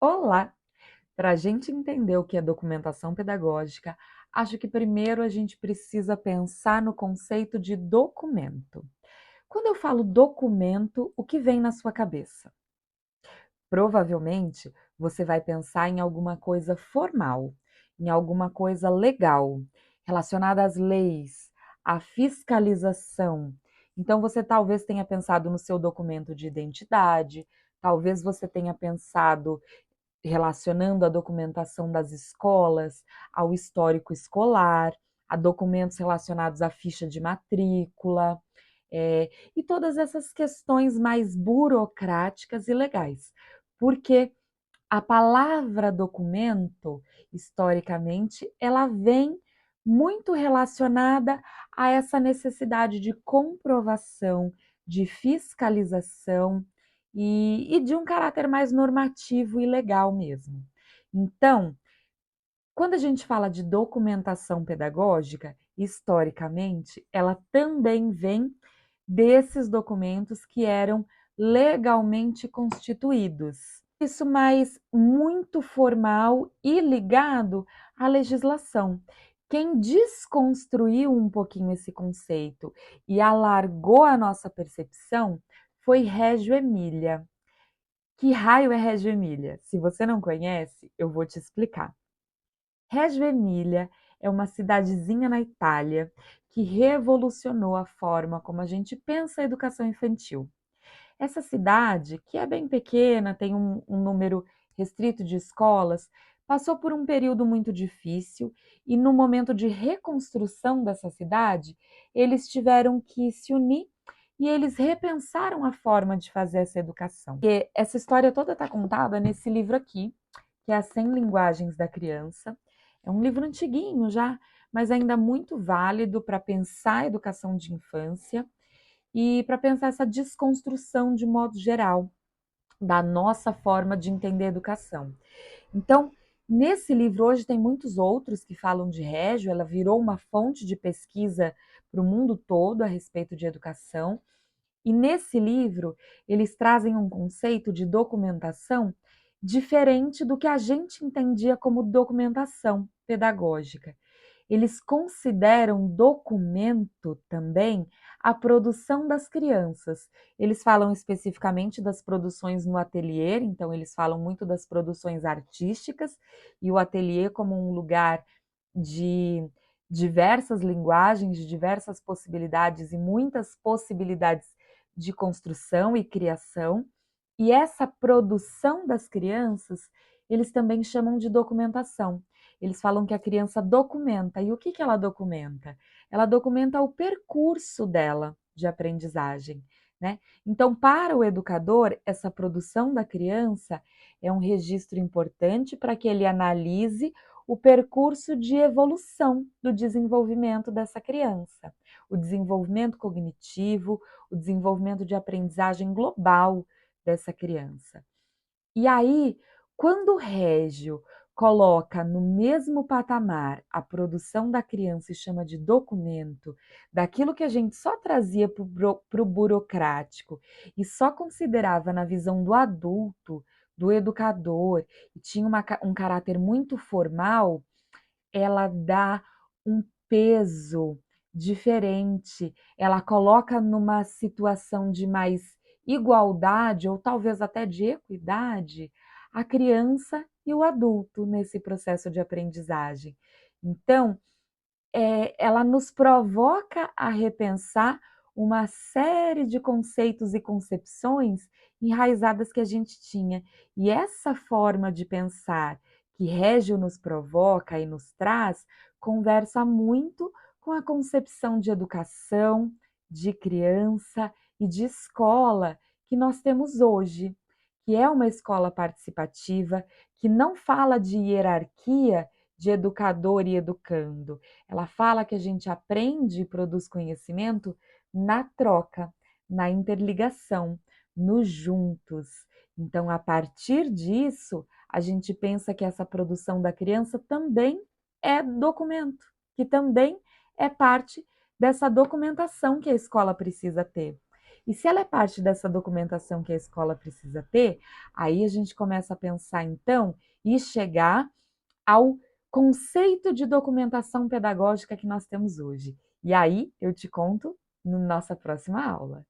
Olá! Para a gente entender o que é documentação pedagógica, acho que primeiro a gente precisa pensar no conceito de documento. Quando eu falo documento, o que vem na sua cabeça? Provavelmente você vai pensar em alguma coisa formal, em alguma coisa legal, relacionada às leis, à fiscalização. Então você talvez tenha pensado no seu documento de identidade, talvez você tenha pensado relacionando a documentação das escolas ao histórico escolar, a documentos relacionados à ficha de matrícula, e todas essas questões mais burocráticas e legais. Porque a palavra documento, historicamente, ela vem muito relacionada a essa necessidade de comprovação, de fiscalização e de um caráter mais normativo e legal mesmo. Então, quando a gente fala de documentação pedagógica, historicamente, ela também vem desses documentos que eram legalmente constituídos. Isso mais muito formal e ligado à legislação. Quem desconstruiu um pouquinho esse conceito e alargou a nossa percepção foi Régio Emília. Que raio é Régio Emília? Se você não conhece, eu vou te explicar. Reggio Emília é uma cidadezinha na Itália que revolucionou a forma como a gente pensa a educação infantil. Essa cidade, que é bem pequena, tem um número restrito de escolas, passou por um período muito difícil e no momento de reconstrução dessa cidade, eles tiveram que se unir e eles repensaram a forma de fazer essa educação. E essa história toda está contada nesse livro aqui, que é As 100 Linguagens da Criança. É um livro antiguinho já, mas ainda muito válido para pensar a educação de infância e para pensar essa desconstrução de modo geral da nossa forma de entender a educação. Então, nesse livro hoje tem muitos outros que falam de Régio, ela virou uma fonte de pesquisa para o mundo todo a respeito de educação. E nesse livro, eles trazem um conceito de documentação diferente do que a gente entendia como documentação pedagógica. Eles consideram documento também a produção das crianças. Eles falam especificamente das produções no ateliê, então eles falam muito das produções artísticas e o ateliê como um lugar de diversas linguagens, de diversas possibilidades e muitas possibilidades de construção e criação. E essa produção das crianças, eles também chamam de documentação. Eles falam que a criança documenta. E o que ela documenta? Ela documenta o percurso dela de aprendizagem, né? Então, para o educador, essa produção da criança é um registro importante para que ele analise o percurso de evolução do desenvolvimento dessa criança, o desenvolvimento cognitivo, o desenvolvimento de aprendizagem global dessa criança. E aí, quando o Régio coloca no mesmo patamar a produção da criança e chama de documento, daquilo que a gente só trazia para o burocrático e só considerava na visão do adulto, do educador, e tinha um caráter muito formal, ela dá um peso diferente, ela coloca numa situação de mais igualdade ou talvez até de equidade a criança e o adulto nesse processo de aprendizagem. Então, ela nos provoca a repensar uma série de conceitos e concepções enraizadas que a gente tinha. E essa forma de pensar que Régio nos provoca e nos traz, conversa muito com a concepção de educação, de criança e de escola que nós temos hoje, que é uma escola participativa, que não fala de hierarquia de educador e educando. Ela fala que a gente aprende e produz conhecimento na troca, na interligação, no juntos. Então, a partir disso, a gente pensa que essa produção da criança também é documento, que também é parte dessa documentação que a escola precisa ter. E se ela é parte dessa documentação que a escola precisa ter, aí a gente começa a pensar então e chegar ao conceito de documentação pedagógica que nós temos hoje. E aí eu te conto na nossa próxima aula.